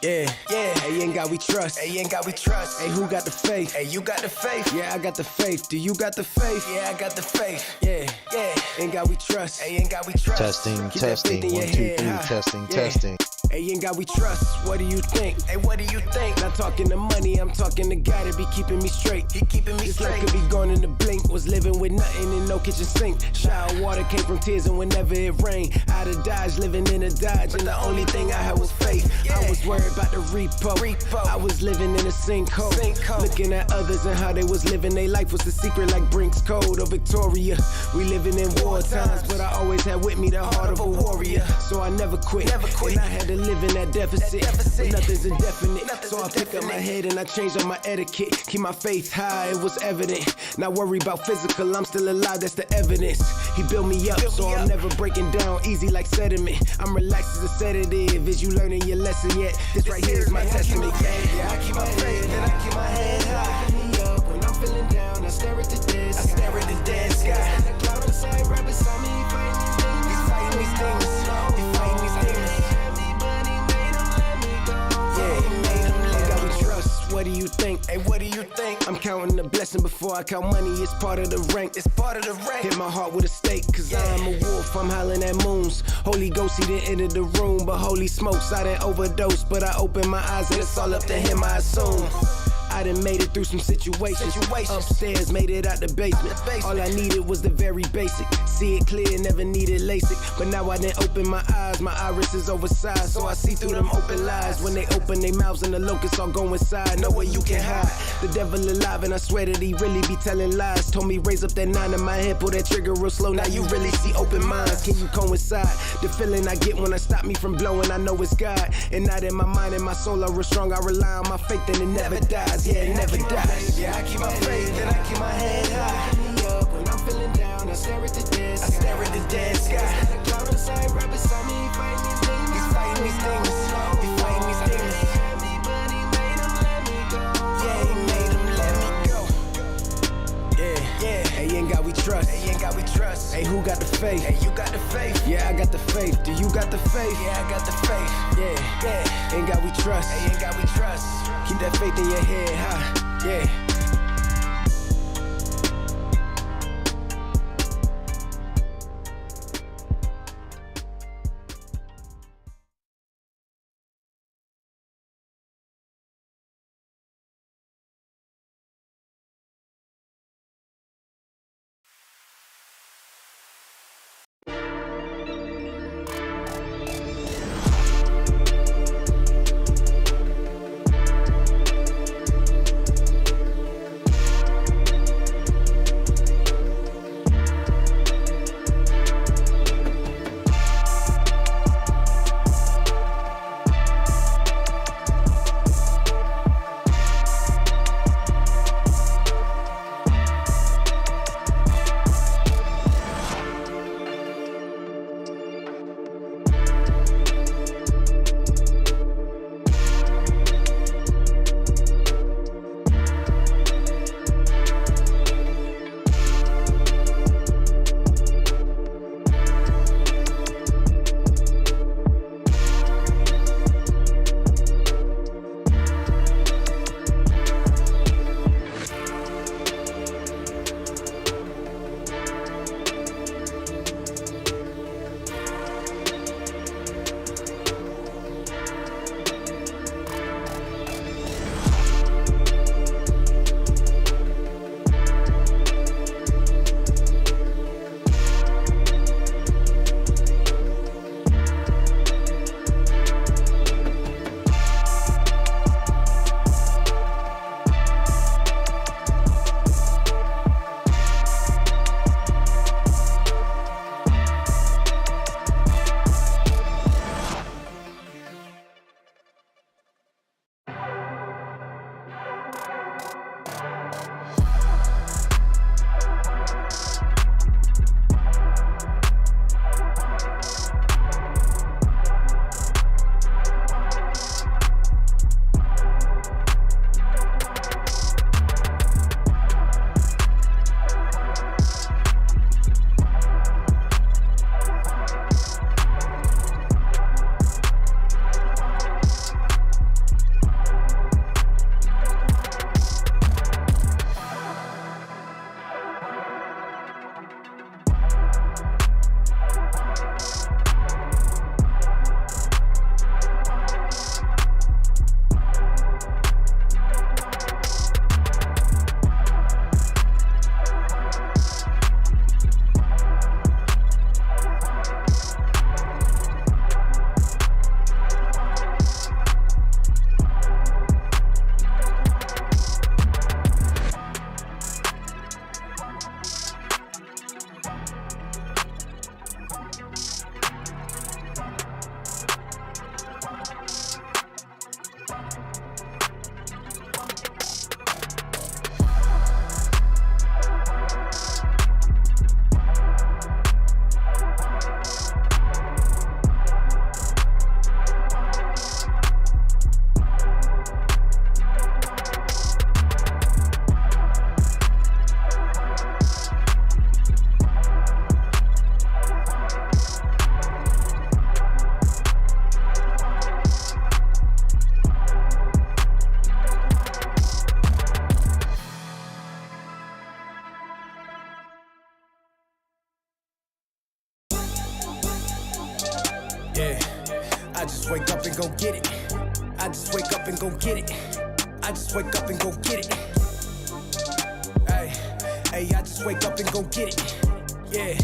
Yeah, yeah. Hey, ain't God we trust. Hey, ain't God we trust. Hey, who got the faith? Hey, you got the faith. Yeah, I got the faith. Do you got the faith? Yeah, I got the faith. Yeah, yeah. Ain't God we trust. Hey, ain't God we trust. Testing, Keep testing, that faith in 1, your 2, 3, head, huh? testing, Yeah. testing. Hey, ain't God we trust. What do you think? Hey, what do you think? Not talking to money, I'm talking to God to be keeping me straight. He keeping me This straight. life could be gone in the blink. Was living with nothing and no kitchen sink. Shower water came from tears, and whenever it rained, out of Dodge, living in a Dodge, and the only thing I had was faith. Yeah. I was worried about the repo. I was living in a sinkhole. Looking at others and how they was living their life was the secret, like Brink's Code or Victoria. We living in war times, but I always had with me the heart of a warrior. So I never quit. And I had to live in that deficit. But nothing's indefinite. So I pick up my head and I change up my etiquette. Keep my faith high, it was evident. Not worry about physical, I'm still alive, that's the evidence. He built me up, so I'm never breaking down easy like sediment. I'm relaxed as a sedative. Is you learning your lesson yet? This right here is my testament. Yeah, I keep my faith and I keep my head high. Pick me up when I'm feeling down. I stare at the dead sky. I stare at the dead sky. And the cloud inside right beside me, he fighting these things. He's fighting these things. He's fighting these things. But he made him let me go. Yeah, he made him let God me we go. trust. What do you think? Hey, what do you think? I'm counting the blessing before I count money. It's part of the rank. It's part of the rank. Hit my heart with a stake, cause I'm a wolf, I'm howling at moons. Holy Ghost, he didn't enter the room, but holy smokes, I didn't overdose. But I opened my eyes and it's all up to him, I assume. I done made it through some situations. Upstairs, made it out the basement. All I needed was the very basic. See it clear, never needed LASIK. But now I done open my eyes, my iris is oversized, so I see through them open lies. When they open their mouths and the locusts all go inside, no way you can hide. The devil alive, and I swear that he really be telling lies. Told me raise up that 9 in my head, pull that trigger real slow. Now you really see open minds. Can you coincide? The feeling I get when I stop me from blowing, I know it's God. And not in my mind and my soul, I real strong. I rely on my faith and it never dies. Yeah, it never dies. Yeah, I keep my faith and I keep my head high. Pick me up when I'm feeling down. I stare at the dead I stare at the dead sky. And the cloud inside right beside me, he fighting these things. He's fighting these things. He's fighting these things. But he made him let me go. Yeah, he made him let me go. Yeah, Yeah. Hey, ain't God we trust. Hey, ain't God we trust. Hey, who got the faith? Hey, you got the faith. Yeah, I got the faith. Do you got the faith? Yeah, I got the faith. Yeah, Yeah. Ain't God we trust. Hey, ain't God we trust. Keep that faith in your head, huh? Yeah. Yeah, I just wake up and go get it. I just wake up and go get it. I just wake up and go get it. Hey, hey, I just wake up and go get it. Yeah.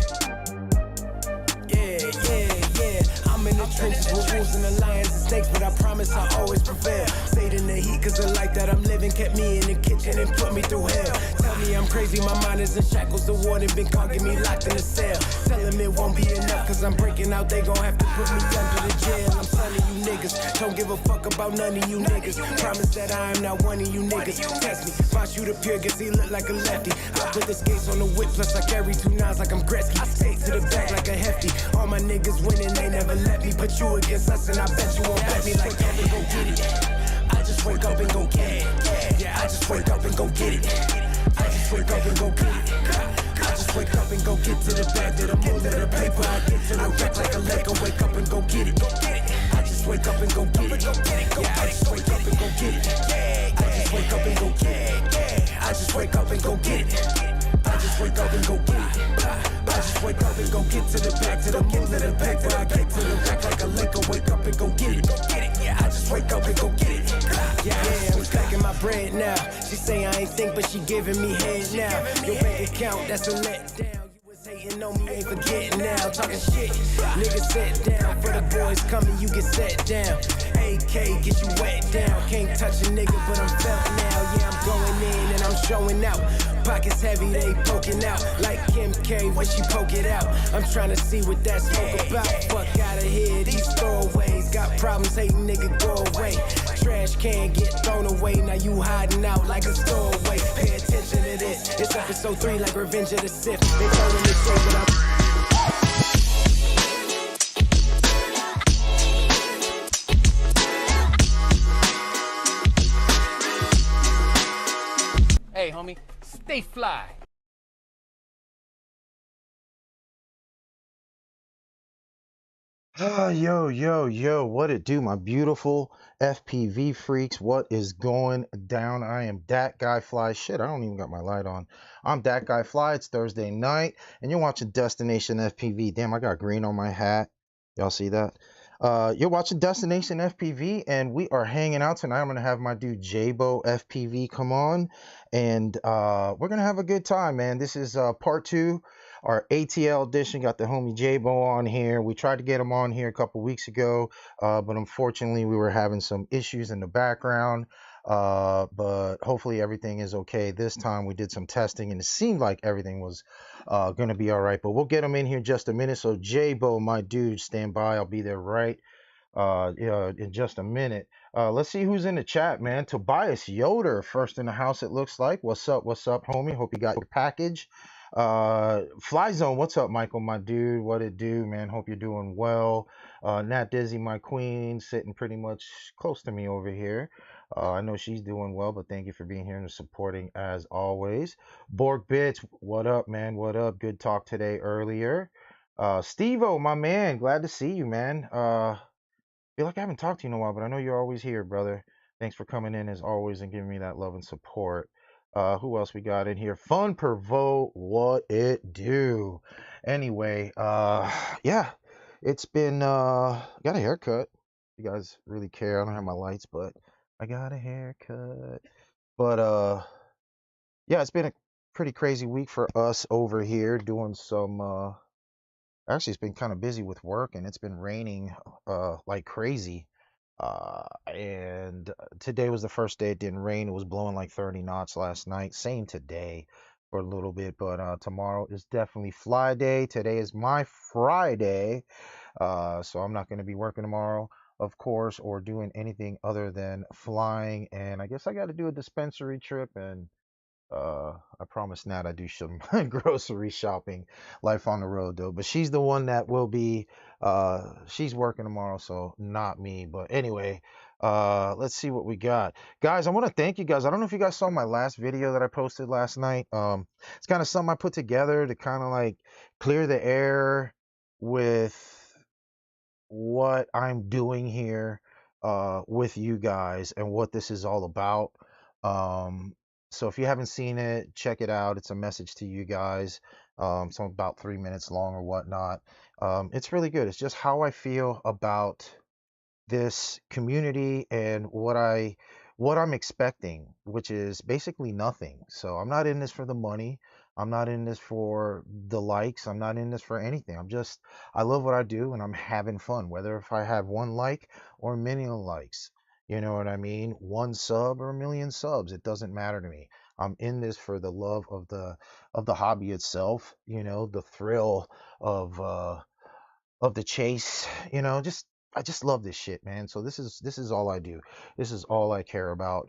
Yeah, yeah, yeah. I'm in the trenches with wolves and the lions and snakes, but I promise I always prevail. Stayed in the heat cause the life that I'm living kept me in the kitchen and put me through hell. Tell me I'm crazy, my mind is in shackles. The warden been clogging me locked in a cell. Tell him it won't be enough cause I'm breaking out. They gon' have to put me under the jail. I'm telling you niggas, don't give a fuck about none of you niggas. Promise that I am not one of you niggas. Test me, if I shoot a pure, guess he look like a lefty. I put the skates on the whip, plus I carry 2 nines like I'm Gretzky. Skate to the back like a hefty. All my niggas winning, they never let me. Put you against us and I bet you won't bet me like that and go get it. I just wake up and go get it. Yeah, I just wake up and go get it. I just wake up and go get it. I just wake up and go get to the bag, to the moon, to the paper. I get to the wreck like a Laker. Wake up and go get it. I just wake up and go get it. Yeah, I just wake up and go get it. I just wake up and go get it. I just wake up and go get it. I just wake up and go get it. I just wake up and go get to the back, to the moon, to the paper. I get to the wreck like a Laker. Wake up and go get it. Yeah, I just wake up and go get it. Yeah, I'm stacking my bread now. She say I ain't think, but she giving me head now. Your bank account, that's a letdown. You was hating on me, ain't forgetting now. Talking shit, nigga sit down. For the boys coming, you get set down. AK, get you wet down. Can't touch a nigga, but I'm felt now. Yeah, I'm going in and I'm showing out. Pockets heavy, they poking out. Like Kim K when she poke it out. I'm trying to see what that smoke about. Fuck out of here, these throwaways. Got problems, hating nigga, go away. Trash can get thrown away. Now you hiding out like a stowaway. Pay attention to this. It's episode 3 like Revenge of the Sith. They told him to say what I'm. Hey, homie, stay fly. Yo, what it do, my beautiful FPV freaks? What is going down? I am Dat Guy Fly. Shit, I don't even got my light on. I'm Dat Guy Fly. It's Thursday night, and you're watching Destination FPV. Damn, I got green on my hat. Y'all see that? You're watching Destination FPV, and we are hanging out tonight. I'm gonna have my dude Jabo FPV come on, and we're gonna have a good time, man. This is part 2, our ATL edition. Got the homie Jabo on here. We tried to get him on here a couple weeks ago, but unfortunately we were having some issues in the background. But hopefully everything is okay this time. We did some testing, and it seemed like everything was gonna be all right, but we'll get him in here in just a minute. So Jabo, my dude, stand by. I'll be there right in just a minute. Let's see who's in the chat, man. Tobias Yoder, first in the house, it looks like. What's up, homie? Hope you got your package. Fly Zone, what's up, Michael, my dude? What it do, man? Hope you're doing well. Nat Dizzy, my queen, sitting pretty much close to me over here. I know she's doing well, but thank you for being here and supporting as always. Borg Bits, what up, man? What up? Good talk today earlier. Steve-O, my man, glad to see you, man. Feel like I haven't talked to you in a while, but I know you're always here, brother. Thanks for coming in as always and giving me that love and support. Who else we got in here? Fun Pervo, what it do? Anyway, yeah, it's been got a haircut. You guys really care. I don't have my lights, but I got a haircut. But yeah, it's been a pretty crazy week for us over here doing some actually it's been kind of busy with work, and it's been raining like crazy. And today was the first day it didn't rain. It was blowing like 30 knots last night. Same today for a little bit, but tomorrow is definitely fly day. Today is my Friday, so I'm not going to be working tomorrow, of course, or doing anything other than flying. And I guess I got to do a dispensary trip, and I promised Nat I do some grocery shopping. Life on the road though, but she's the one that will be she's working tomorrow, so not me. But anyway, let's see what we got, guys. I want to thank you guys. I don't know if you guys saw my last video that I posted last night. It's kind of something I put together to kind of like clear the air with what I'm doing here with you guys and what this is all about. So if you haven't seen it, check it out. It's a message to you guys. So about 3 minutes long or whatnot. It's really good. It's just how I feel about this community and what I'm expecting, which is basically nothing. So I'm not in this for the money. I'm not in this for the likes. I'm not in this for anything. I love what I do and I'm having fun, whether if I have one like or a million likes. You know what I mean? One sub or a million subs, it doesn't matter to me. I'm in this for the love of the hobby itself, the thrill of the chase, just I just love this shit, man. So this is all I do. This is all I care about,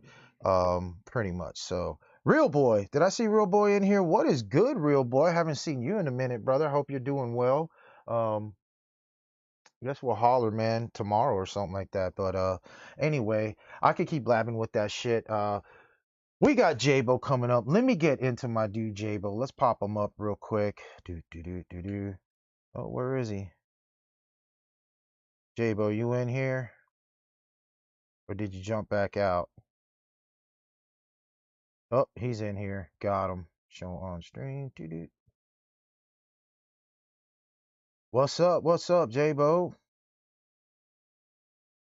pretty much. So Real Boy, did I see Real Boy in here? What is good, Real Boy? I haven't seen you in a minute, brother. Hope you're doing well. Um, I guess we'll holler, man, tomorrow or something like that. But anyway, I could keep blabbing with that shit. We got Jabo coming up. Let me get into my dude Jabo. Let's pop him up real quick. Do. Oh, where is he? Jabo, you in here? Or did you jump back out? Oh, he's in here. Got him. Show on stream. Doo-doo. What's up? What's up, J-Bo?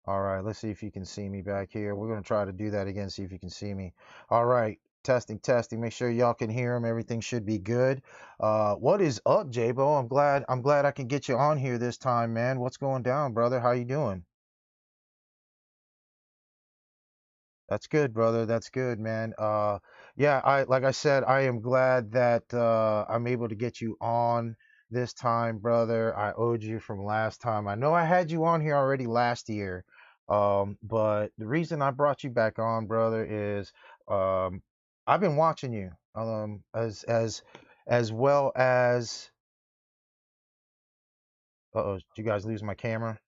All right, let's see if you can see me back here. We're going to try to do that again, see if you can see me. All right, testing, testing. Make sure y'all can hear him. Everything should be good. What is up, J-Bo? I'm glad I can get you on here this time, man. What's going down, brother? How you doing? That's good, brother. That's good, man. Yeah, like I said, I am glad that I'm able to get you on this time, brother. I owed you from last time. I know I had you on here already last year, but the reason I brought you back on, brother, is I've been watching you, as well as. Uh-oh, did you guys lose my camera?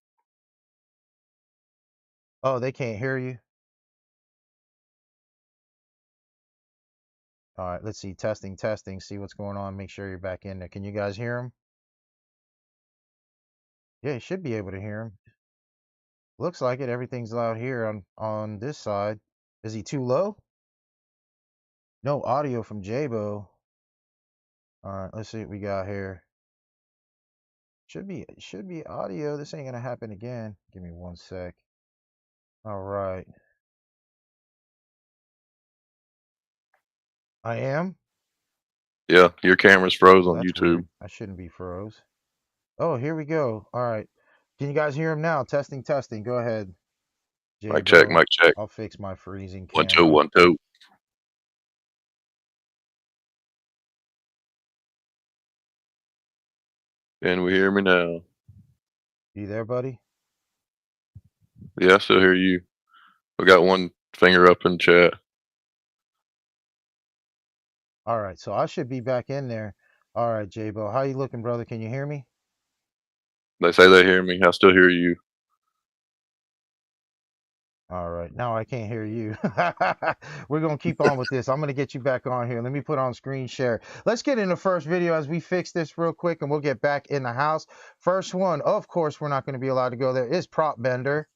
Oh, they can't hear you. All right, let's see. Testing, testing. See what's going on. Make sure you're back in there. Can you guys hear him? Yeah, you should be able to hear him. Looks like it. Everything's loud here on this side. Is he too low? No audio from Jabo. All right, let's see what we got here. Should be audio. This ain't gonna happen again. Give me one sec. All right. I am. Yeah, your camera's froze Oh, on that's YouTube. weird. I shouldn't be froze. Oh, here we go. All right. Can you guys hear him now? Testing, testing. Go ahead, Mic check, Jabo. mic check. I'll fix my freezing 1 2 camera. 1 2. Can we hear me now? You there, buddy? Yeah, I still hear you. We got one finger up in chat. All right, so I should be back in there. All right, Jabo, how you looking, brother? Can you hear me? They say they hear me. I still hear you. All right, now I can't hear you. We're gonna keep on with this. I'm gonna get you back on here. Let me put on screen share. Let's get in the first video as we fix this real quick, and we'll get back in the house. First one, of course, we're not gonna be allowed to go there. Is Prop Bender.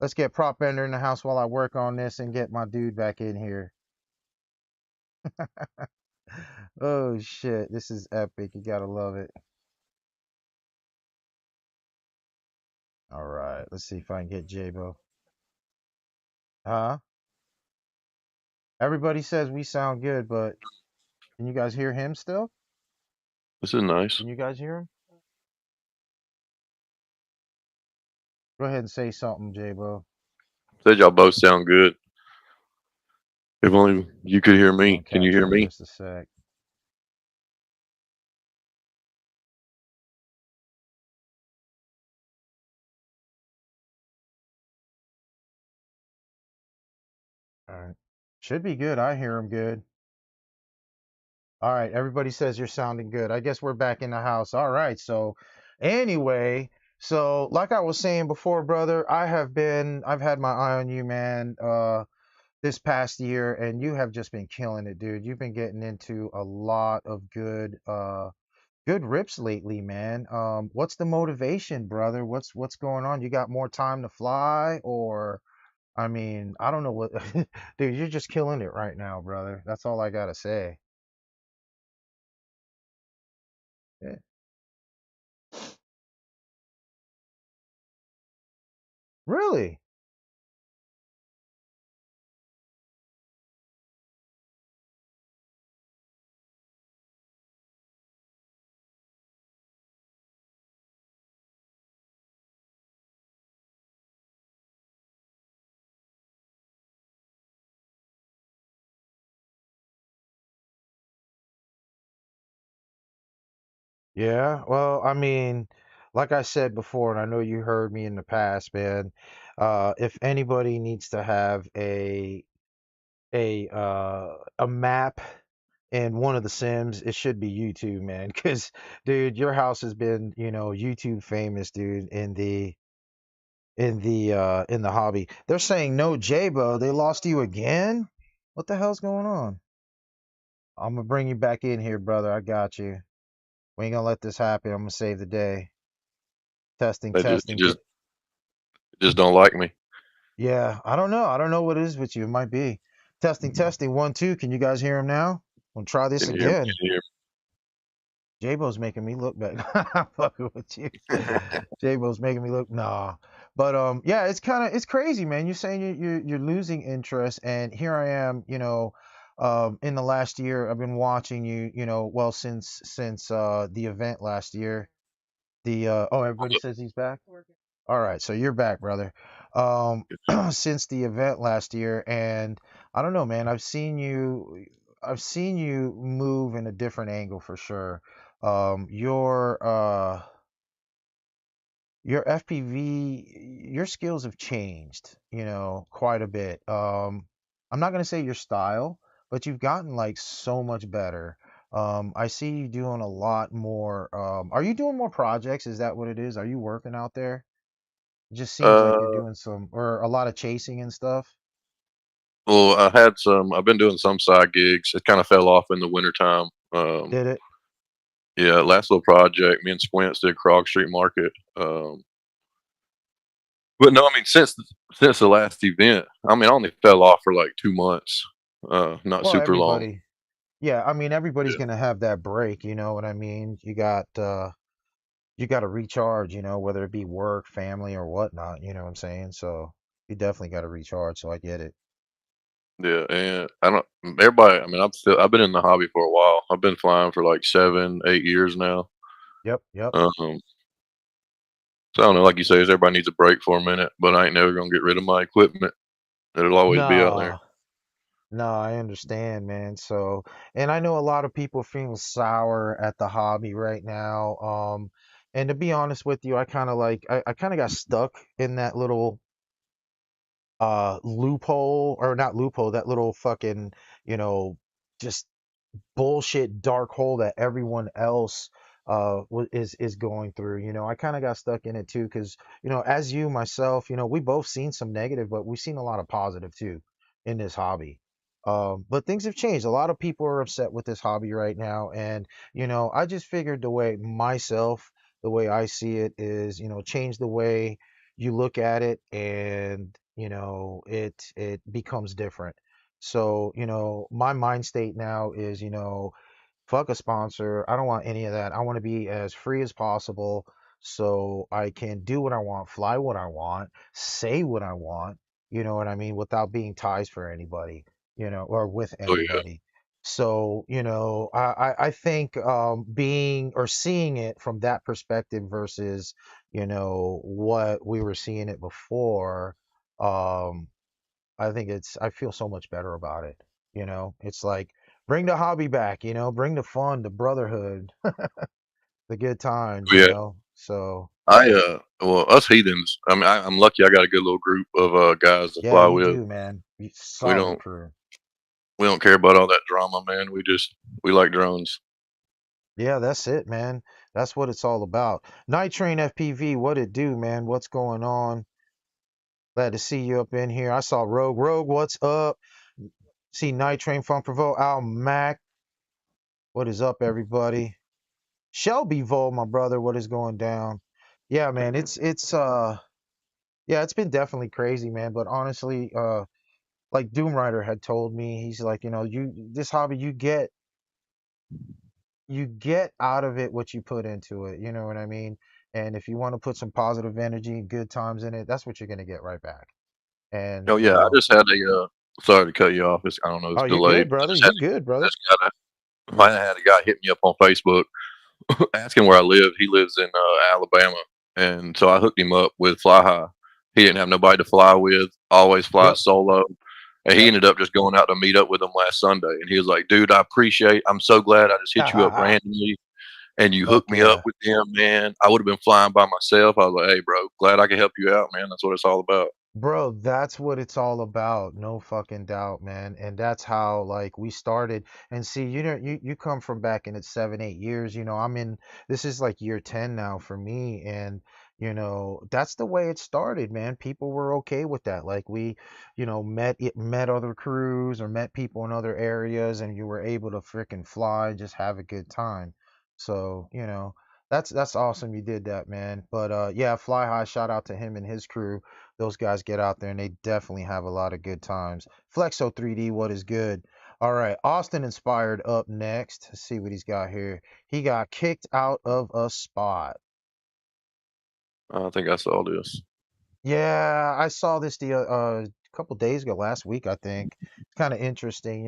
Let's get Prop Bender in the house while I work on this and get my dude back in here. Oh shit, this is epic. You gotta love it. All right, let's see if I can get Jabo. Huh? Everybody says we sound good, but can you guys hear him still? This is nice. Can you guys hear him? Go ahead and say something, Jabo. Said y'all both sound good. If only you could hear me. Can you hear me? Just a sec. All right. Should be good. I hear him good. All right. Everybody says you're sounding good. I guess we're back in the house. All right. So anyway, so like I was saying before, brother, I've had my eye on you, man, this past year, and you have just been killing it, dude. You've been getting into a lot of good rips lately, man. What's the motivation, brother? What's going on? You got more time to fly, or I mean, I don't know what. Dude, you're just killing it right now, brother. That's all I gotta say. Yeah. Really? Yeah, well, I mean, like I said before, and I know you heard me in the past, man. If anybody needs to have a map in one of the Sims, it should be you two, man. Because, dude, your house has been, YouTube famous, dude, in the hobby. They're saying no, Jabo. They lost you again. What the hell's going on? I'm gonna bring you back in here, brother. I got you. We ain't gonna let this happen. I'm gonna save the day. Testing, They just, testing. just don't like me. Yeah, I don't know. I don't know what it is with you. It might be. Testing, testing. 1, 2. Can you guys hear him now? We'll try this Can you hear me? again. Can you Jabo's making me look bad. I'm fucking with you. hear me? Jabo's making me look nah. But yeah, it's crazy, man. You're saying you're losing interest, and here I am, in the last year I've been watching you, well since the event last year. The oh, everybody says he's back. All right, so you're back, brother. Since the event last year, and I don't know, man. I've seen you move in a different angle for sure. Um, your uh, your FPV, your skills have changed, quite a bit. I'm not gonna say your style, but you've gotten like so much better. I see you doing a lot more. Are you doing more projects? Is that what it is? Are you working out there? It just seems like you're uh, doing some or a lot of chasing and stuff. well, I've been doing some side gigs. It kind of fell off in the wintertime. Did it? Yeah, last little project, me and Squints did Krog Street Market. But no, I mean, since the last event, I mean, I only fell off for like 2 months. Not Well, super long. everybody. Yeah, I mean everybody's Yeah. gonna have that break, you know what I mean? You got to recharge, whether it be work, family, or whatnot. You know what I'm saying? So you definitely got to recharge. So I get it. Yeah, and I don't. Everybody. I mean, I've been in the hobby for a while. I've been flying for like 7, 8 years now. Yep, yep. Um, so I don't know. Like you say, everybody needs a break for a minute, but I ain't never gonna get rid of my equipment. It'll always be out there. No, no, I understand, man. So, and I know a lot of people feeling sour at the hobby right now. And to be honest with you, I kind of got stuck in that little loophole, or not loophole, that little fucking, you know, just bullshit dark hole that everyone else is going through. I kind of got stuck in it too because as you myself, we both seen some negative, but we've seen a lot of positive too in this hobby. But things have changed. A lot of people are upset with this hobby right now, and I just figured the way I see it is, change the way you look at it, and it becomes different. So, my mind state now is, fuck a sponsor. I don't want any of that. I want to be as free as possible so I can do what I want, fly what I want, say what I want, you know what I mean, without being ties for anybody, or with Oh yeah, anybody. So, I think being or seeing it from that perspective versus, what we were seeing it before, um, I feel so much better about it. It's like bring the hobby back, bring the fun, the brotherhood, the good times, oh, yeah. So Well, us heathens. I mean, I'm lucky. I got a good little group of guys to yeah, fly you with. do, man. We Solid don't crew. we don't care about all that drama, man. We like drones. Yeah, that's it, man. That's what it's all about. Night Train FPV, what it do, man? What's going on? Glad to see you up in here. I saw Rogue. Rogue, what's up? See Night Train from Provo. Al Mac. What is up, everybody? Shelby Vol, my brother, what is going down? Yeah, man, it's yeah, it's been definitely crazy, man. But honestly, like Doom Rider had told me, he's like, you this hobby, you get out of it what you put into it. You know what I mean? And if you want to put some positive energy and good times in it, that's what you're going to get right back. And, Oh yeah, I just had a. Sorry to cut you off. I don't know. It's oh, you're delayed. good, brother. I You're good, brother. had a guy hit me up on Facebook asking where I live. He lives in Alabama, and so I hooked him up with Fly High. He didn't have nobody to fly with. Always flies Yep. solo. And he ended up just going out to meet up with him last Sunday. And he was like, "Dude, I'm so glad I just hit you up randomly, and you hooked me up with him, man. I would have been flying by myself." I was like, "Hey, bro, glad I could help you out, man. That's what it's all about." Bro, that's what it's all about. No fucking doubt, man. And that's how like we started. And see, you come from back in its 7, 8 years. This is like year 10 now for me. And that's the way it started, man. People were okay with that. Like we, met other crews or met people in other areas, and you were able to freaking fly, just have a good time. So, that's awesome you did that, man. But yeah, Fly High, shout out to him and his crew. Those guys get out there and they definitely have a lot of good times. Flexo 3D, what is good? All right, Austin Inspired up next. Let's see what he's got here. He got kicked out of a spot. I think I saw this. Yeah, I saw this a couple days ago, last week, I think. It's kind of interesting,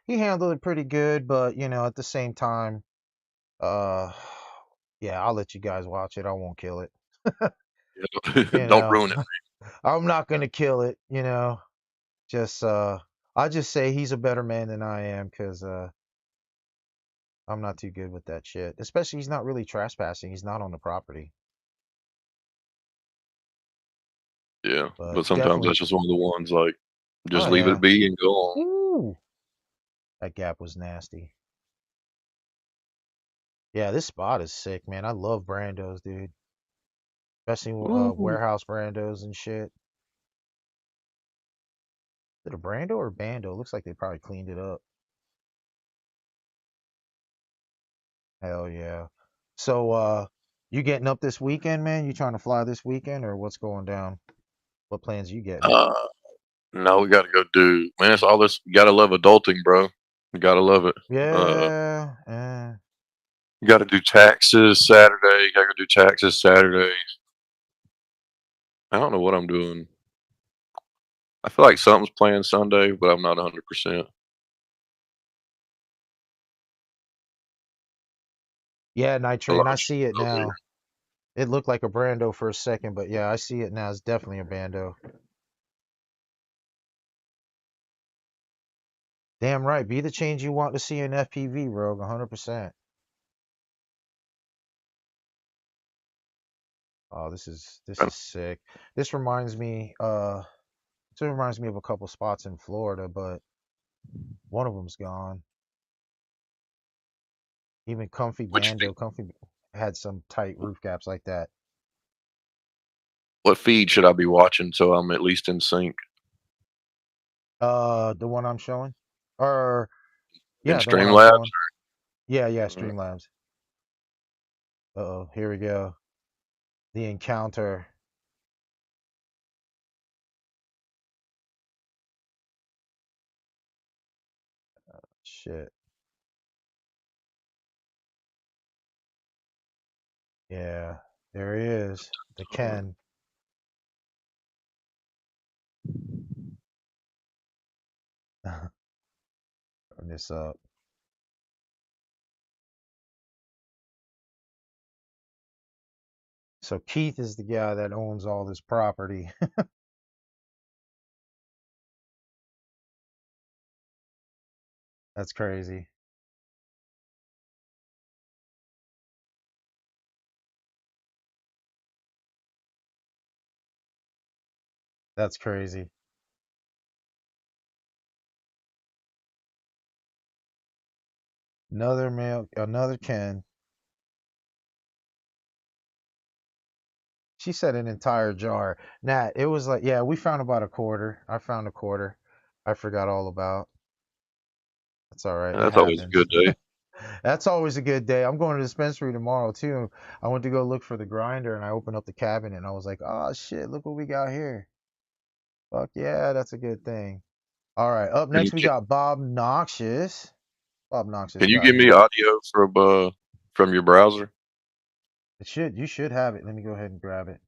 He handled it pretty good, but at the same time, yeah, I'll let you guys watch it. I won't kill it. Don't ruin it. I'm not gonna kill it, Just I'll just say he's a better man than I am, because I'm not too good with that shit. Especially he's not really trespassing. He's not on the property. Yeah, But but sometimes definitely. that's just one of the ones like just Oh, leave yeah. it be and go on. Ooh. That gap was nasty. Yeah, this spot is sick, man. I love Brandos, dude. Especially warehouse Brandos and shit. Is it a Brando or Bando? Looks like they probably cleaned it up. Hell yeah. So you getting up this weekend, man? You trying to fly this weekend, or what's going down? What plans you getting? No, we gotta go do, man. It's all this. You gotta love adulting, bro. You gotta love it. Yeah. You gotta do taxes Saturday. You gotta go do taxes Saturday. I don't know what I'm doing. I feel like something's planned Sunday, but I'm not 100%. Yeah, Night Train, I see it over here. now. It looked like a Brando for a second, but yeah, I see it now. It's definitely a Bando. Damn right. Be the change you want to see in FPV, Rogue. 100%. Oh, this is sick. This reminds me of a couple spots in Florida, but one of them's gone. Even Comfy Bando, Comfy had some tight roof gaps like that. What feed should I be watching so I'm at least in sync? The one I'm showing? Or In yeah, the one I'm showing. Streamlabs? Yeah, Streamlabs. Uh-oh, here we go. The encounter. Shit. Yeah, there he is. The Ken. Turn this up. So Keith is the guy that owns all this property. That's crazy. That's crazy. Another Ken. She said an entire jar. Nat, it was like, yeah, we found about a quarter. I found a quarter. I forgot all about. That's all right. It That's always a good happens. day. That's always a good day. I'm going to the dispensary tomorrow too. I went to go look for the grinder and I opened up the cabinet and I was like, oh shit, look what we got here. Fuck yeah, that's a good thing. All right, up next we got Bob Noxious. Bob Noxious Can you got give me here. audio from your browser? It should. You should have it. Let me go ahead and grab it.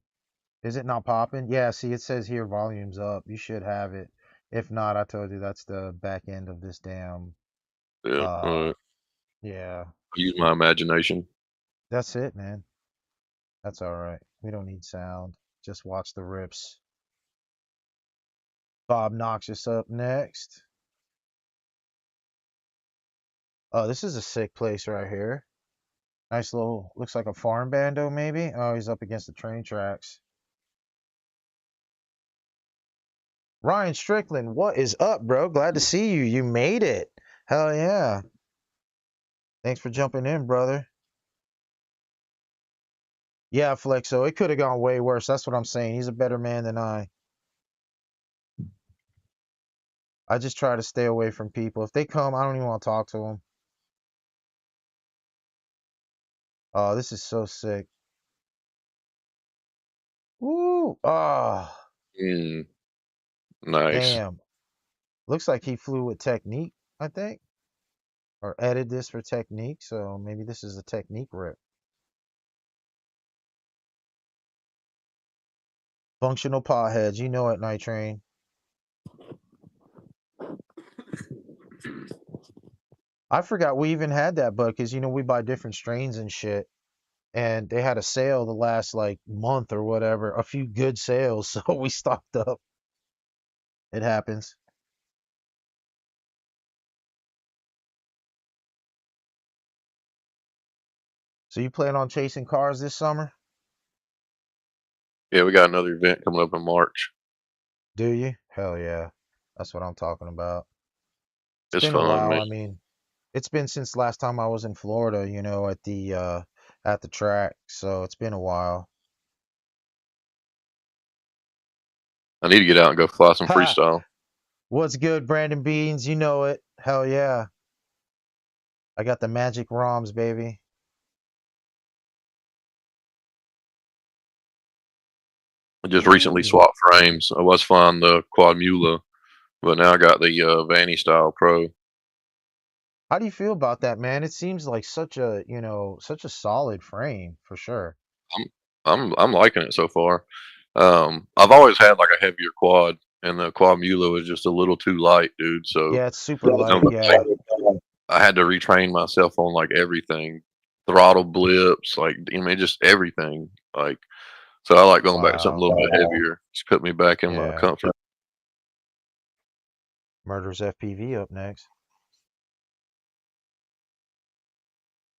Is it not popping? Yeah, see, it says here volume's up. You should have it. If not, I told you that's the back end of this damn. Yeah. Yeah. Use my imagination. That's it, man. That's all right. We don't need sound. Just watch the rips. Bob Noxious up next. Oh, this is a sick place right here. Nice little, looks like a farm bando maybe. Oh, he's up against the train tracks. Ryan Strickland, what is up, bro? Glad to see you. You made it. Hell yeah. Thanks for jumping in, brother. Yeah, Flexo, it could have gone way worse. That's what I'm saying. He's a better man than I. I just try to stay away from people. If they come, I don't even want to talk to them. Oh, this is so sick. Woo! Ah, Nice. damn. Looks like he flew with Technique, I think. Or edited this for Technique, so maybe this is a Technique rip. Functional potheads, you know it, Night Train. I forgot we even had that bug because, you know, we buy different strains and shit. And they had a sale the last, like, month or whatever. A few good sales, so we stocked up. It happens. So you plan on chasing cars this summer? Yeah, we got another event coming up in March. Do you? Hell yeah. That's what I'm talking about. It's Been a fun, while. man. I mean, it's been since last time I was in Florida, you know, at the track. So it's been a while. I need to get out and go fly some Ha! freestyle. What's good, Brandon Beans? You know it. Hell yeah. I got the magic ROMs, baby. I just recently Ooh. swapped frames. I was flying the Quad Mula, but now I got the Vanny Style Pro. How do you feel about that, man? It seems like such a, you know, such a solid frame for sure. I'm liking it so far. I've always had like a heavier quad, and the Quad Mula was just a little too light, dude. So Yeah, it's super light. Yeah. I had to retrain myself on like everything, throttle blips, like I mean, just everything. Like, so I like going back to something a Wow. little bit heavier. Just put me back in my Yeah. comfort. Murder's FPV up next.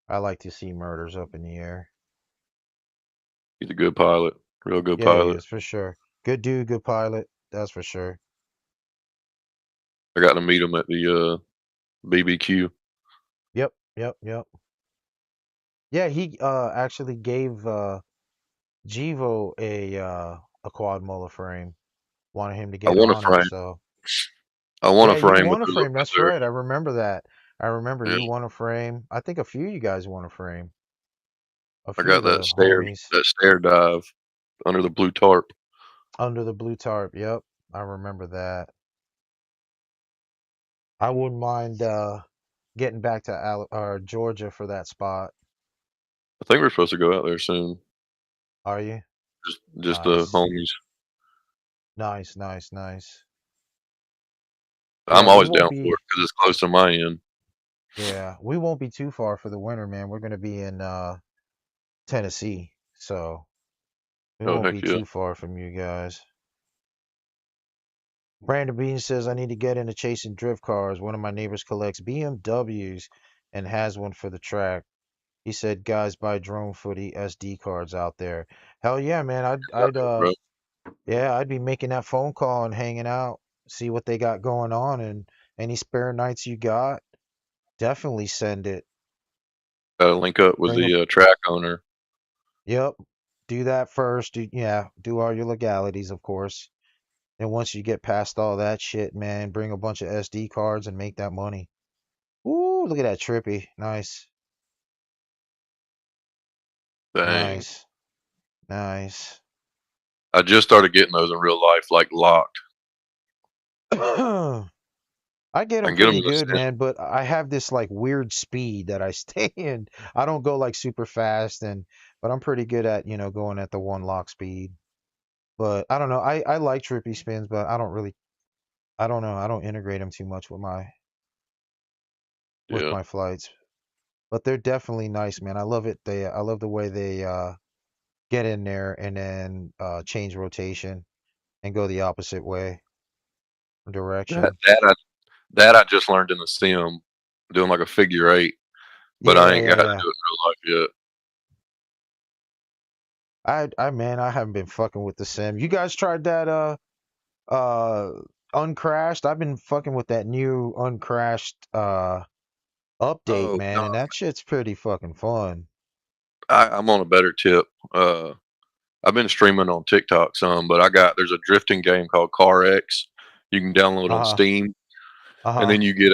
I like to see Murders up in the air. He's a good pilot, real good Yeah, he pilot. is for sure. Good dude, good pilot. That's for sure. I got to meet him at the BBQ. Yep. Yeah, he actually gave Jivo a quad molar frame. Wanted him to I get want a on it, frame. so I want yeah, a you frame with won a a little frame. bit That's there. right. I remember that. I remember Yeah. you won a frame. I think a few of you guys won a frame. A I few got of the homies that stair dive under the blue tarp. under the blue tarp. Yep, I remember that. I wouldn't mind getting back to Georgia for that spot. I think we're supposed to go out there soon. Are you? Just the Nice. homies. Nice. I'm Yeah, we always won't down for be. it because it's close to my end. Yeah, we won't be too far for the winter, man. We're gonna be in Tennessee, so we Oh won't heck be yeah! too far from you guys. Brandon Bean says I need to get into chasing drift cars. One of my neighbors collects BMWs and has one for the track. He said guys buy drone footy SD cards out there. Hell yeah, man. Bro. I'd be making that phone call and hanging out, see what they got going on, and any spare nights you got, definitely send it. Gotta link up with Bring 'em. the track owner. Yep. Do that first. Do all your legalities, of course. And once you get past all that shit, man, bring a bunch of SD cards and make that money. Ooh, look at that trippy. Nice. Dang. Nice. I just started getting those in real life, like locked. I get I them can get them pretty in the good, center. man, but I have this like weird speed that I stay in. I don't go like super fast, and but I'm pretty good at, you know, going at the one lock speed. But I don't know. I like trippy spins, but I don't really. I don't know. I don't integrate them too much with Yeah. my flights. But they're definitely nice, man. I love it. I love the way they get in there and then change rotation and go the opposite way That direction. that I that I just learned in the sim, doing like a figure eight, but I Yeah, ain't yeah, got to do it yeah. in real life yet. Man, I haven't been fucking with the sim. You guys tried that uh uncrashed? I've been fucking with that new uncrashed update, Oh man, no, and that shit's pretty fucking fun. I'm on a better tip. I've been streaming on TikTok some, but there's a drifting game called Car X. You can download on Uh-huh. Steam, and Uh-huh. then you get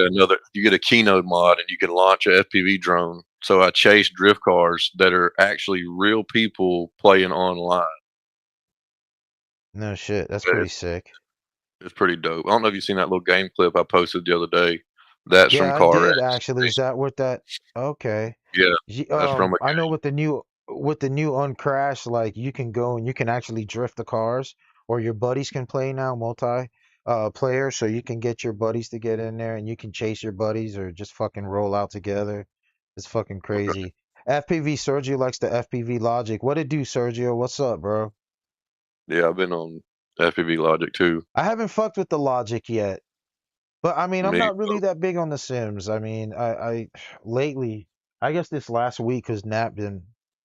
a Keynote mod, and you can launch a FPV drone. So I chase drift cars that are actually real people playing online. No shit. That's But pretty It's, sick. it's pretty dope. I don't know if you've seen that little game clip I posted the other day. That's from Yeah, I Car did X. actually. Is that what that okay. Yeah, that's from a I know with the new Uncrash, like you can go and you can actually drift the cars, or your buddies can play now, multi player, so you can get your buddies to get in there and you can chase your buddies or just fucking roll out together. It's fucking okay. crazy. FPV Sergio likes the FPV Logic. What it do, Sergio? What's up, bro? Yeah, I've been on FPV Logic too. I haven't fucked with the Logic yet. But I mean, I'm Me, not really that big on the Sims. I mean, I lately, I guess this last week, cause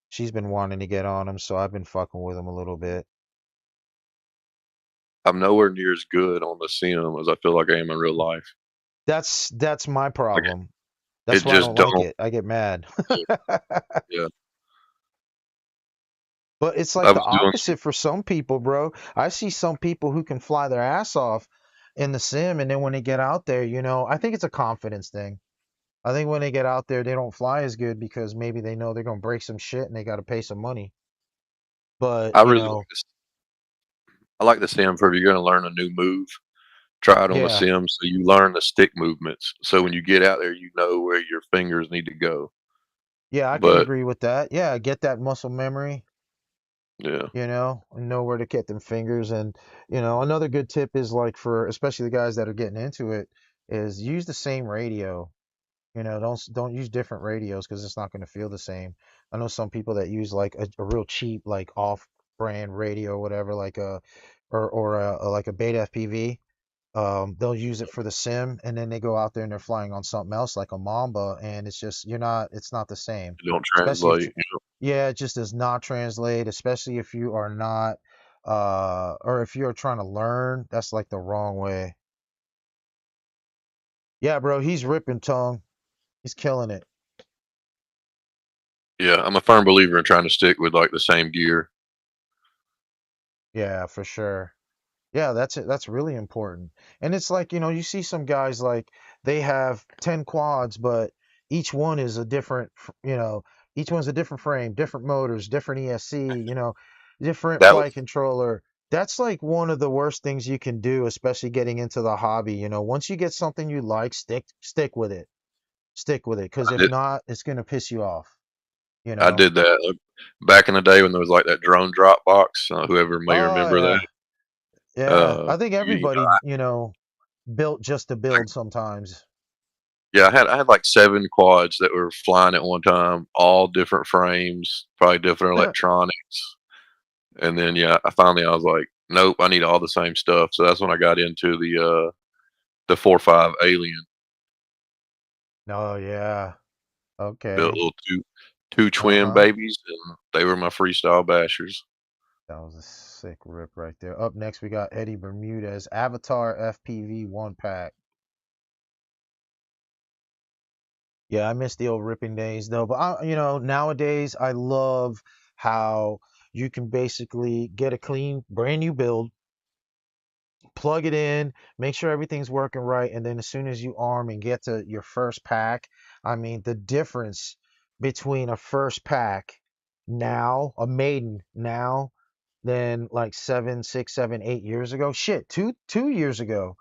she's been wanting to get on him, so I've been fucking with him a little bit. I'm nowhere near as good on the sim as I feel like I am in real life. That's my Like problem. it That's why I just don't like don't. it. I get mad. Yeah, But it's I like the was doing. opposite for some people, bro. I see some people who can fly their ass off in the sim, and then when they get out there, you know, I think it's a confidence thing. I think when they get out there, they don't fly as good because maybe they know they're gonna break some shit and they got to pay some money. But I you really know, I like the sim for if you're going to learn a new move. Try it on the yeah. sim so you learn the stick movements. So when you get out there, you know where your fingers need to go. Yeah, I can But agree with that. Yeah, get that muscle memory, yeah, you know where to get them fingers. And, another good tip is like for especially the guys that are getting into it is use the same radio. Don't use different radios because it's not going to feel the same. I know some people that use like a real cheap like off-brand radio or whatever, like like a Beta FPV. They'll use it for the sim and then they go out there and they're flying on something else like a Mamba and it's not the same. you don't Especially if translate. yeah, it just does not translate, especially if you are not or if you're trying to learn, that's like the wrong way. Yeah, bro, he's ripping tongue. He's killing it. Yeah, I'm a firm believer in trying to stick with like the same gear. Yeah, for sure. Yeah, that's it. That's really important. And it's like, you see some guys like they have 10 quads, but each one is a different, each one's a different frame, different motors, different ESC, different That was flight controller. That's like one of the worst things you can do, especially getting into the hobby. Once you get something you like, stick with it. Stick with it, because I if did. not, it's gonna piss you off, you I know? did that back in the day when there was like that drone drop box. Whoever may Oh remember that. yeah. Yeah. Uh, I think you everybody, built just to know, build sometimes. yeah, I had like 7 quads that were flying at one time, all different frames, probably different electronics. And then yeah, I was like, nope, I need all the same stuff. So that's when I got into the 4.5 Alien. Oh yeah. Built Okay. little two twin Uh-huh. babies, and they were my freestyle bashers. That was a sick rip right there. Up next we got Eddie Bermudez, Avatar FPV one pack. Yeah, I miss the old ripping days though. But nowadays I love how you can basically get a clean, brand new build, plug it in, make sure everything's working right, and then as soon as you arm and get to your first pack, I mean the difference between a first pack now, a maiden now, than like 7, 6, 7, 8 years ago. Shit, two years ago,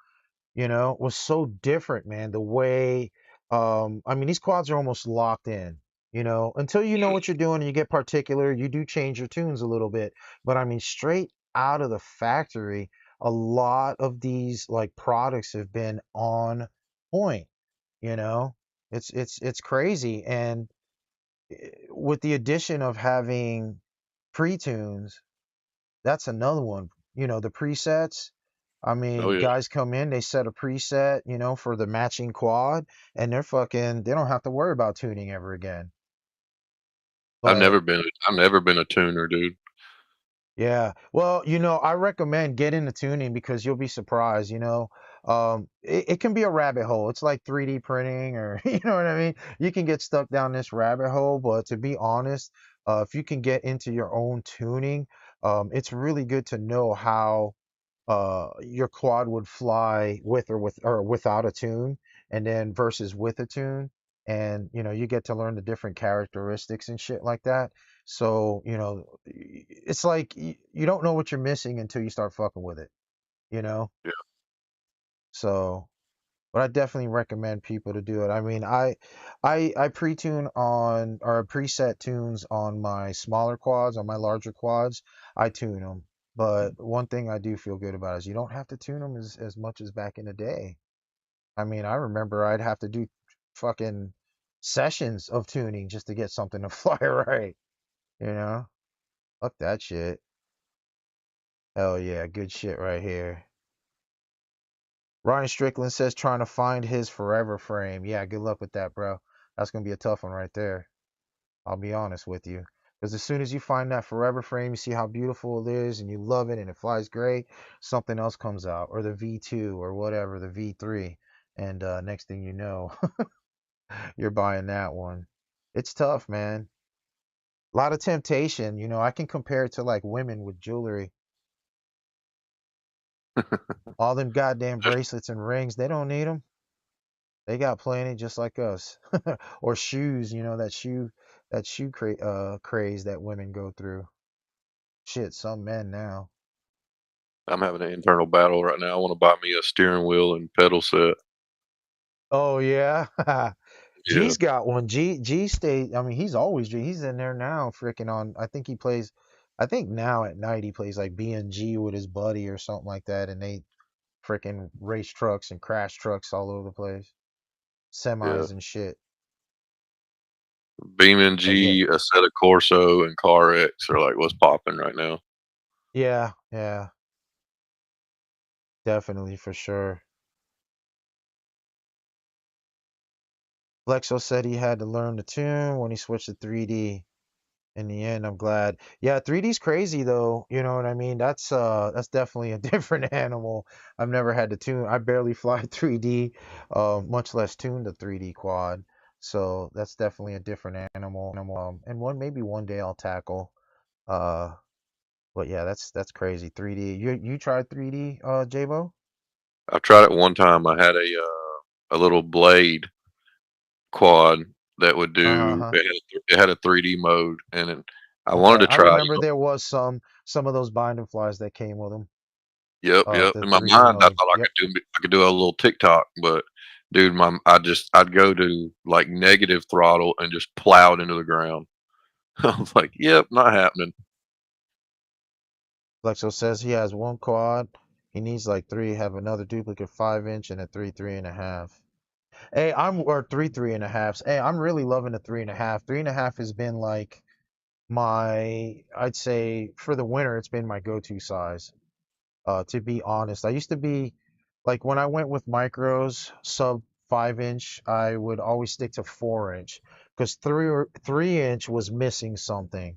was so different, man. The way, I mean, these quads are almost locked in. You know, until you know what you're doing and you get particular, you do change your tunes a little bit. But I mean, straight out of the factory, a lot of these like products have been on point. You know, it's crazy. And with the addition of having pre-tunes, that's another one. You know, the presets. I Oh mean, yeah. guys come in, they set a preset, you know, for the matching quad, and they don't have to worry about tuning ever again. I've But never been. I've never been a tuner, dude. yeah, well, you know, I recommend getting the tuning because you'll be surprised, you know. It can be a rabbit hole. It's like 3D printing or you know what I mean? You can get stuck down this rabbit hole, but to be honest, if you can get into your own tuning, it's really good to know how your quad would fly with or without a tune, and then versus with a tune. And you know, you get to learn the different characteristics and shit like that. So you know, it's like you don't know what you're missing until you start fucking with it, you know. Yeah. So but I definitely recommend people to do it. I mean, I pre-tune on or preset tunes on my smaller quads, on my larger quads. I tune them. But one thing I do feel good about is you don't have to tune them as much as back in the day. I mean, I remember I'd have to do fucking sessions of tuning just to get something to fly right, you know? Fuck that shit. Hell yeah, good shit right here. Ryan Strickland says trying to find his forever frame. Yeah, good luck with that, bro. That's gonna be a tough one right there. I'll be honest with you. Because as soon as you find that forever frame, you see how beautiful it is and you love it and it flies great, something else comes out, or the V2 or whatever, the V3. And next thing you know, you're buying that one. It's tough, man. A lot of temptation. You know, I can compare it to like women with jewelry. All them goddamn Just bracelets and rings, they don't need them. They got plenty just like us. Or shoes, you know, that shoe craze that women go through. Shit, some men now. I'm having an internal battle right now. I want to buy me a steering wheel and pedal set. Oh yeah. Yeah. G's got one. G stayed. I mean, he's always G. He's in there now, freaking on. I think he plays. I think now at night he plays like BNG with his buddy or something like that, and they freaking race trucks and crash trucks all over the place, Yeah. semis and shit. But yeah, BeamNG, a set of Corso, and Car X are like what's popping right now. yeah, definitely for sure. Flexo said he had to learn the tune when he switched to 3D. In the end, I'm glad. Yeah, 3D's crazy though. You know what I mean? That's definitely a different animal. I've never had to tune. I barely fly 3D, much less tune the 3D quad. So that's definitely a different animal. And maybe one day I'll tackle. Uh, but yeah, that's crazy. 3D. You tried 3D, Jabo? I've tried it one time. I had a little blade quad that would do. Uh-huh. It had a 3D mode, and I wanted Okay. to I try. remember there was some of those binding flies that came with them. Yep, yep. The In my 3D mind, I mode. thought Yep. I could do a little TikTok, but dude, I'd go to like negative throttle and just plowed into the ground. I was like, yep, not happening. Flexo says he has one quad. He needs like three. Have another duplicate 5 inch and a 3.5. Hey, or 3.5s. Hey, I'm really loving the 3.5. 3.5 has been like I'd say for the winter, it's been my go-to size. To be honest, I used to be like when I went with micros sub 5 inch, I would always stick to 4 inch because 3 inch was missing something.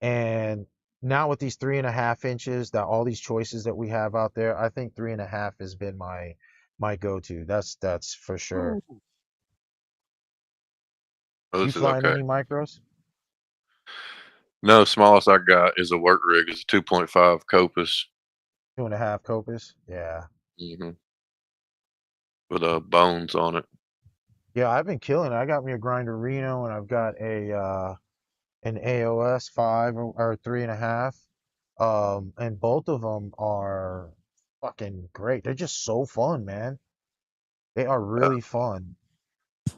And now with these 3.5 inches, that all these choices that we have out there, I think 3.5 has been my go-to. That's for sure. Oh, You this is flying okay. any micros? No, smallest I got is a work rig. It's a 2.5 Copus. 2.5 Copus? Yeah. hmm with bones on it. Yeah, I've been killing it. I got me a grinder Reno and I've got an AOS 5 or 3.5. And both of them are fucking great. They're just so fun, man. They are Uh, really fun.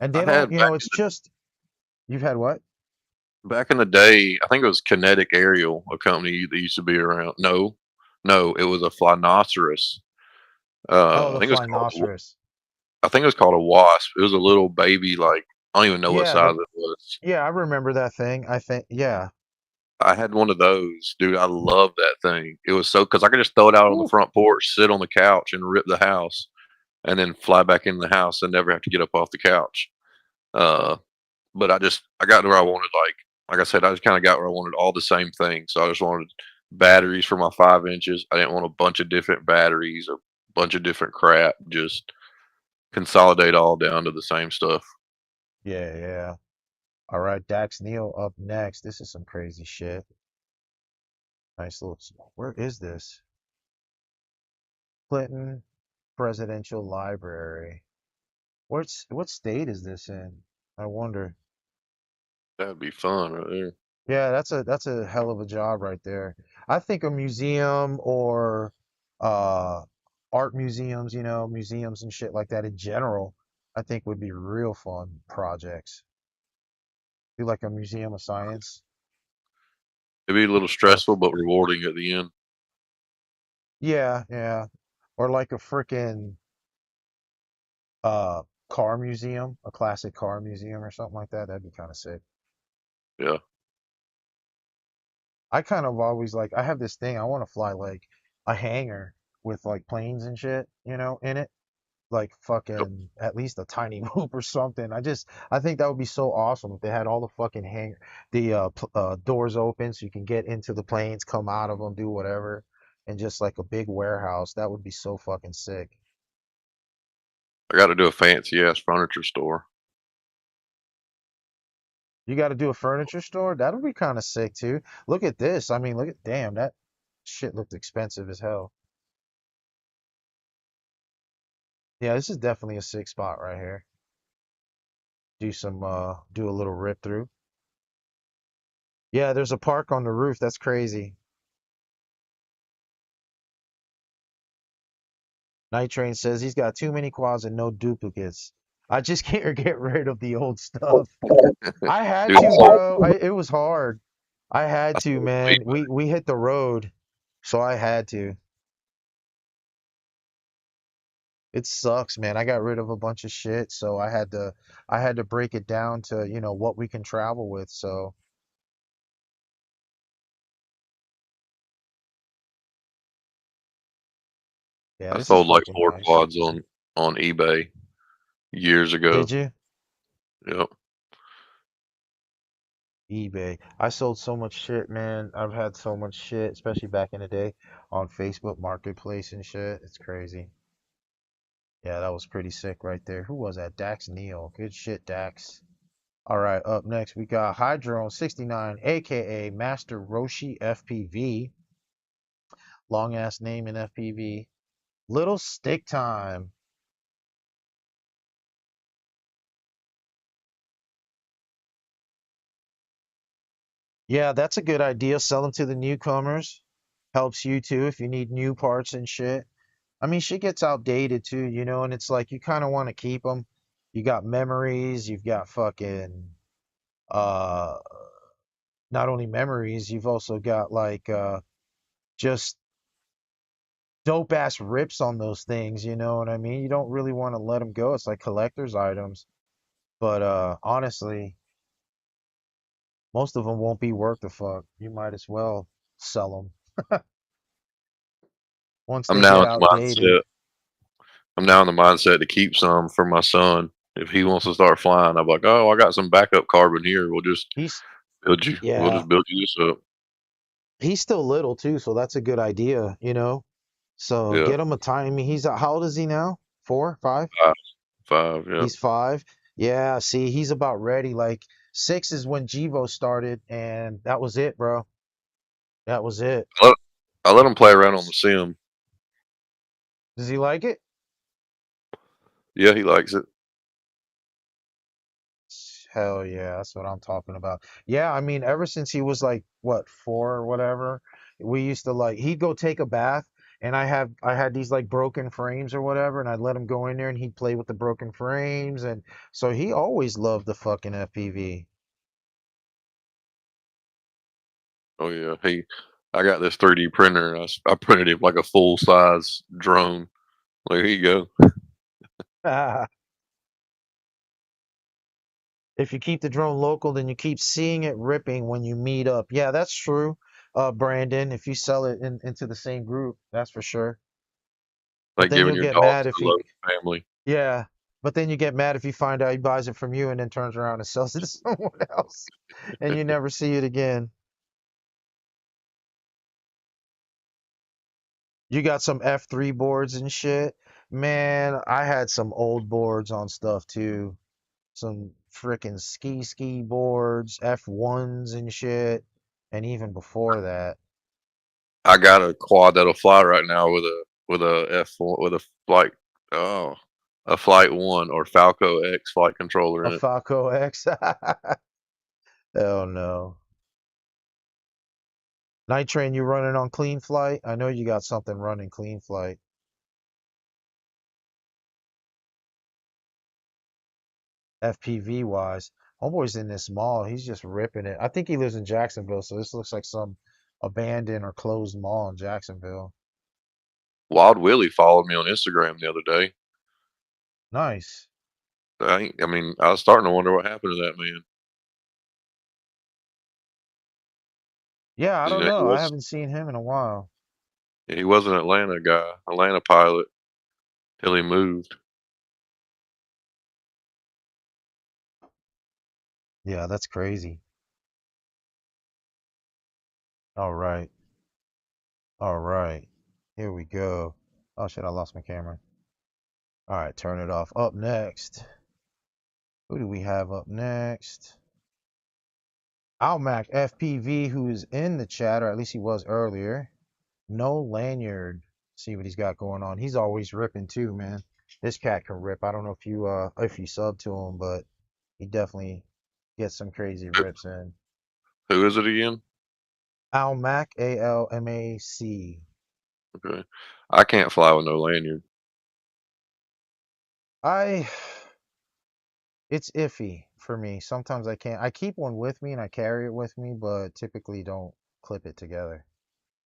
And I they don't, had you back know, in it's the just You've had what? Back in the day, I think it was Kinetic Aerial, a company that used to be around. No, it was a Flynoceros. Oh, I the think it was called. Flynoceros. I think it was called a Wasp. It was a little baby, like I don't even know what Yeah, size it was. yeah, I remember that thing. I think, yeah. I had one of those, dude. I love that thing. It was so because I could just throw it out on the Ooh. front porch, sit on the couch, and rip the house, and then fly back in the house and never have to get up off the couch. Uh, but I got to where I wanted, like I said, I just kind of got where I wanted all the same things. So I just wanted batteries for my 5 inches. I didn't want a bunch of different batteries or a bunch of different crap. Just consolidate all down to the same stuff. Yeah, yeah. All right, Dax Neal up next. This is some crazy shit. Nice little. Where is this? Clinton Presidential Library. What state is this in? I wonder. That'd be fun right there. Yeah, that's a hell of a job right there. I think a museum or uh art museums, museums and shit like that in general, I think would be real fun projects. Do like a museum of science. It'd be a little Or stressful but rewarding at the end. yeah, yeah. Or like a freaking uh car museum, a classic car museum or something like that. That'd be kind of sick. Yeah, I kind of always like I have this thing I want to fly like a hangar with like planes and shit, in it. Like yep. fucking at least a tiny loop or something. I think that would be so awesome if they had all the fucking doors open so you can get into the planes, come out of them, do whatever, and just like a big warehouse. That would be so fucking sick. I got to do a fancy ass furniture store. You got to do a furniture store? That'll be kind of sick too. Look at this. I mean, damn, that shit looked expensive as hell. Yeah, this is definitely a sick spot right here. Do a little rip through. Yeah, there's a park on the roof. That's crazy. Night Train says he's got too many quads and no duplicates. I just can't get rid of the old stuff. I had Dude, to, bro. It was hard. I had I to, sold way man. We hit the road, so I had to. It sucks, man. I got rid of a bunch of shit, so I had to break it down to, what we can travel with. So, yeah, I this is sold like fucking four nice. quads on eBay years Did ago. you? Yep. eBay. I sold so much shit, man. I've had so much shit, especially back in the day on Facebook Marketplace and shit. It's crazy. Yeah, that was pretty sick right there. Who was that? Dax Neal. Good shit, Dax. All right, up next we got Hydrone69, aka Master Roshi FPV. Long ass name in FPV. Little stick time. Yeah, that's a good idea. Sell them to the newcomers. Helps you too if you need new parts and shit. I mean, shit gets outdated too, and it's like you kind of want to keep them. You got memories, you've got fucking uh not only memories, you've also got like just dope ass rips on those things, you know what I mean? You don't really want to let them go. It's like collector's items. But honestly, most of them won't be worth the fuck. You might as well sell them once I'm they now get in the outdated. mindset. I'm now in the mindset to keep some for my son. If he wants to start flying, I'm like, oh, I got some backup carbon here. He's We'll yeah, just build you this up. he's still little too, so that's a good idea. So Yeah, get him a time. I mean, how old is he now? 4, 5? 5. Yeah, He's 5. Yeah, see, he's about ready. Like 6 is when Jivo started, and that was it, bro. That was it. I let, I let him play around on the sim. Does he like it? Yeah, he likes it. Hell yeah, that's what I'm talking about. Yeah, I mean, ever since he was like what, 4 or whatever, we used to like he'd go take a bath, and I had these like broken frames or whatever, and I'd let him go in there and he'd play with the broken frames, and so he always loved the fucking FPV. Oh yeah, I got this 3D printer. And I printed him like a full size drone. Like, here you go. If you keep the drone local, then you keep seeing it ripping when you meet up. Yeah, that's true, Brandon. If you sell it into the same group, that's for sure. But Like then giving you'll your get dog mad to if the he, local family. yeah. But then you get mad if you find out he buys it from you and then turns around and sells it to someone else, and you never see it again. You got some F3 boards and shit. Man, I had some old boards on stuff too. Some freaking ski boards, F1s and shit. And even before that. I got a quad that'll fly right now with a F1 with a flight a Flight 1 or Falco X flight controller A in it. Falco X. Hell no. Night Train, you running on Clean Flight? I know you got something running Clean Flight. FPV wise. Homeboy's in this mall. He's just ripping it. I think he lives in Jacksonville, so this looks like some abandoned or closed mall in Jacksonville. Wild Willie followed me on Instagram the other day. Nice. I mean, I was starting to wonder what happened to that man. Yeah, I You don't know, know. I haven't seen him in a while. he was an Atlanta guy, Atlanta pilot, till he moved. Yeah, that's crazy. All right. All right. Here we go. Oh shit, I lost my camera. All right, turn it off. Up next. Who do we have up next? Almac FPV, who is in the chat, or at least he was earlier. No lanyard. See what he's got going on. He's always ripping too, man. This cat can rip. I don't know if you sub to him, but he definitely gets some crazy rips in. Who is it again? Almac, ALMAC. Okay, I can't fly with no lanyard. It's iffy for me. Sometimes I can't. I keep one with me and I carry it with me, but typically don't clip it together.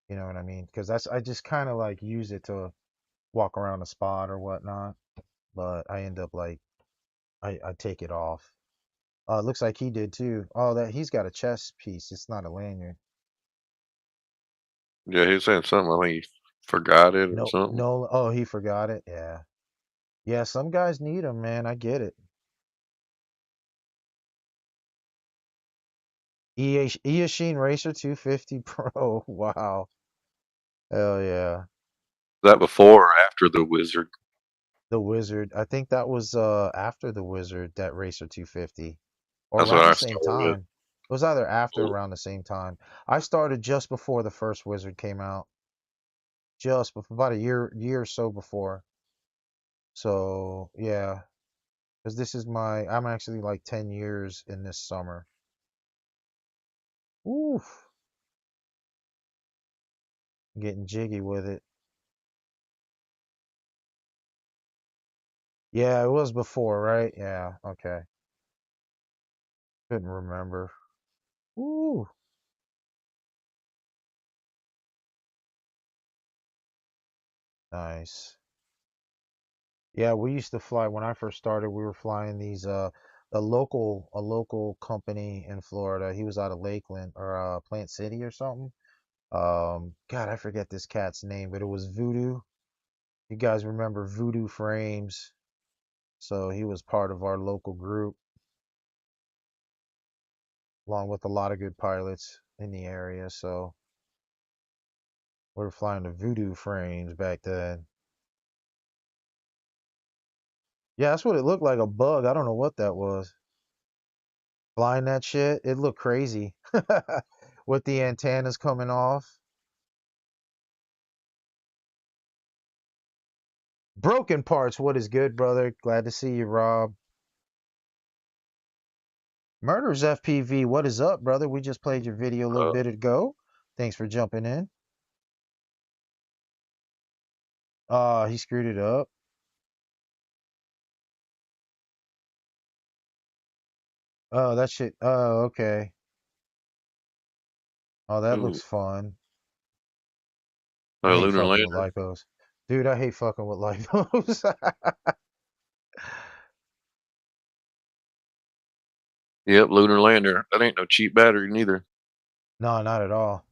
You know what I mean? Because I just kind of like use it to walk around a spot or whatnot, but I end up like I take it off. It looks like he did too. Oh, that he's got a chest piece. It's not a lanyard. Yeah, he was saying something. I think he forgot it or No, something. no. Oh, he forgot it. Yeah, yeah. Some guys need them, man. I get it. ESC Racer 250 Pro. Wow. Hell yeah. Is that before or after the Wizard? The Wizard. I think that was after the Wizard, that Racer 250. Or That's what around the I same started with. time. It was either after or around the same time. I started just before the first Wizard came out. Just before, about a year or so before. So yeah, because I'm actually like 10 years in this summer. Oof, getting jiggy with it. Yeah, it was before, right? Yeah, okay. Couldn't remember. Ooh, nice. Yeah, we used to fly when I first started. We were flying these a local company in Florida. He was out of Lakeland or Plant City or something. God, I forget this cat's name, but it was Voodoo. You guys remember Voodoo Frames? So he was part of our local group, along with a lot of good pilots in the area. So we were flying the Voodoo Frames back then. Yeah, that's what it looked like, a bug. I don't know what that was. Flying that shit, it looked crazy with the antennas coming off. Broken parts, what is good, brother? Glad to see you, Rob. Murders FPV, what is up, brother? We just played your video a little bit ago. Thanks for jumping in. He screwed it up. Oh, that shit. Oh, okay. Oh, that Ooh, looks fun. I hate lunar fucking with lander. lipos. Dude, I hate fucking with lipos. Yep, lunar lander. That ain't no cheap battery neither. No, not at all.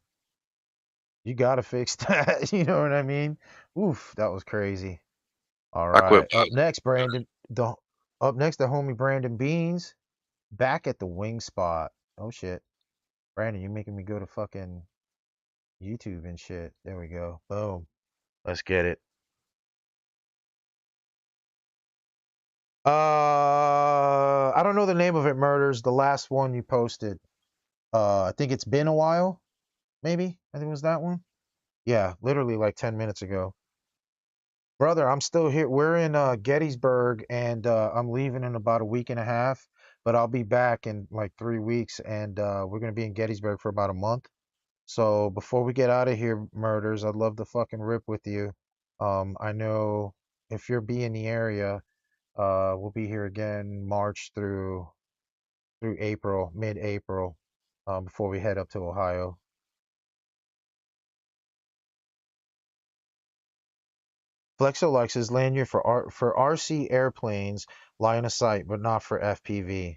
You gotta fix that. You know what I mean? Oof, that was crazy. All I quit. right. Up next, Brandon. Up next, the homie Brandon Beans. Back at the wing spot. Oh shit. Brandon, you're making me go to fucking YouTube and shit. There we go. Boom. Let's get it. I don't know the name of it, Murders. The last one you posted. I think it's been a while. Maybe. I think it was that one. Yeah, literally like 10 minutes ago. Brother, I'm still here. We're in Gettysburg, and I'm leaving in about a week and a half, but I'll be back in like 3 weeks, and we're gonna be in Gettysburg for about a month. So before we get out of here, Murders, I'd love to fucking rip with you. I know if you're be in the area, we'll be here again March through April, mid-April, before we head up to Ohio. Flexolex is lanyard for RC airplanes, line of sight, but not for FPV.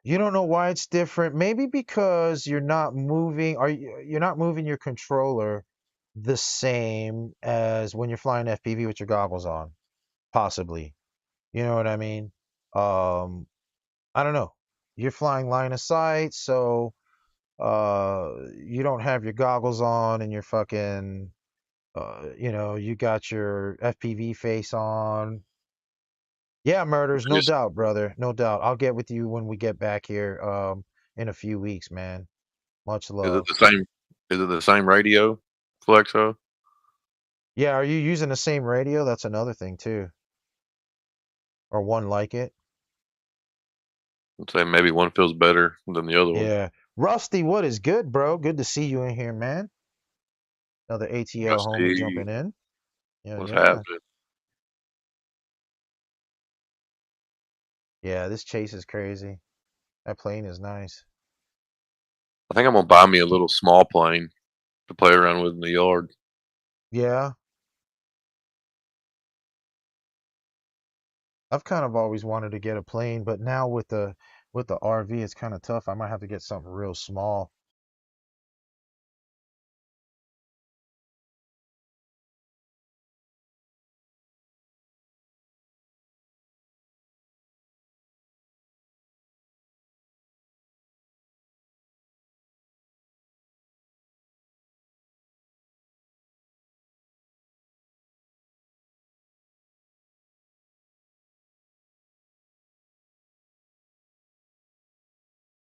You don't know why it's different. Maybe because you're not moving, or you're not moving your controller the same as when you're flying FPV with your goggles on. Possibly. You know what I mean? Um, I don't know. You're flying line of sight, so you don't have your goggles on and you're fucking you got your FPV face on. Yeah, Murders, no Is, doubt, brother. No doubt. I'll get with you when we get back here in a few weeks, man. Much is it love. the same? Is it the same radio, Flexo? Yeah, are you using the same radio? That's another thing too. Or one like it. I'd say maybe one feels better than the other one. Yeah. Rusty, what is good, bro? Good to see you in here, man. Another ATL homie Rusty, jumping in. Yeah, what's yeah. happening? Yeah, this chase is crazy. That plane is nice. I think I'm gonna buy me a little small plane to play around with in the yard. Yeah. I've kind of always wanted to get a plane, but now with the RV, it's kind of tough. I might have to get something real small.